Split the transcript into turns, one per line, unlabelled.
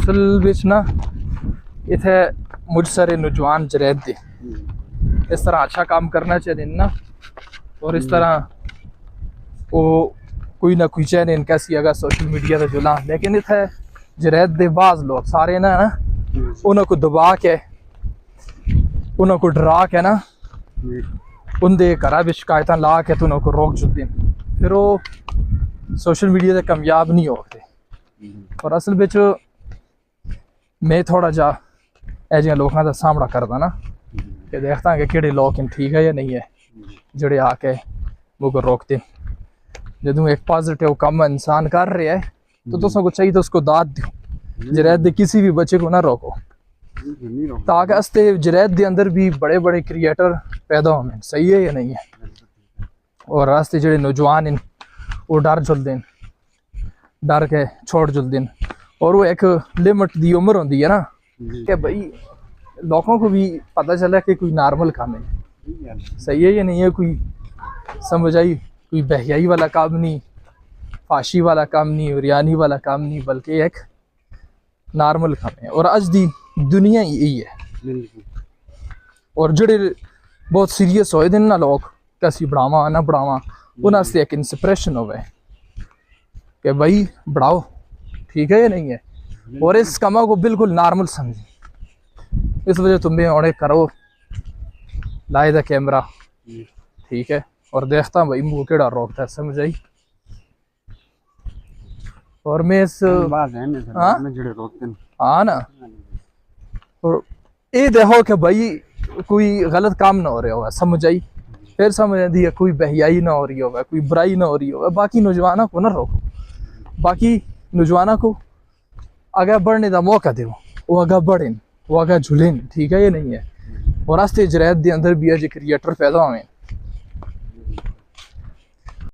असल विच ना इत्थे मुझ सारे नौजवान जरैद दे इस तरह अच्छा काम करना चाहिए ना, और इस तरह वो कोई ना कोई चाहिए इनका सी अगर सोशल मीडिया का जुला, लेकिन इत्थे जरैद दे बाज लोग सारे ना उन्होंने को दबा के उन्होंने को डरा के ना उनके घर में शिकायत ला के तो उन्होंने को रोक चुके हैं, फिर वो सोशल मीडिया से कामयाब नहीं होते। और असल बिच मैं थोड़ा जा ऐसे लोगों का सामना करता ना कि देखता कि किहड़े लोग ठीक है या नहीं है जोड़े आके मुझे रोकते। जो एक पॉजिटिव काम इंसान कर रहा है तो तुम को चाहिए तो उसको दाद दो, जरैद दे किसी भी बच्चे को ना रोको, ताकि अस्ते जरैद के अंदर भी बड़े बड़े क्रिएटर पैदा होने। सही है या नहीं है? और रास्ते जो नौजवान हैं वो डर जुलते हैं, डर के छोड़ जुलते हैं, और वो एक लिमिट की उम्र होती है ना कि भाई लोगों को भी पता चला कि कोई नॉर्मल काम है। सही है या नहीं है? कोई समझ आई, कोई बहयाई वाला काम नहीं, फाशी वाला काम नहीं, रियानी वाला काम नहीं, बल्कि एक नॉर्मल काम है। और अज दी दुनिया यही है। और जोड़े बहुत सीरियस होए दिन ना लोग कैसी बढ़ावा ना बढ़ावा, उन्हें एक इंस्पिरेशन हो कि भाई बढ़ाओ, ठीक है या नहीं है? और इस कामा को बिल्कुल नॉर्मल समझे। इस वजह तुम्हें और करो लाए दा कैमरा, ठीक है, और देखता भाई मुँह केड़ा रोकता है। समझ आई? और मैं इस हाँ ना, और ये देखो कि भाई कोई गलत काम ना हो रहा होगा। समझ आई? फिर समझ आती है कोई बहयाई ना हो रही होगा, कोई बुराई ना हो रही होगा। बाकी नौजवानों को ना रोको, बाकी नौजवानों को आगे बढ़ने का मौका दो, वो आगे बढ़ें, वो आगे झूलें। ठीक है या नहीं है? और रास्ते जरैद के अंदर भी अज क्रिएटर पैदा हुए,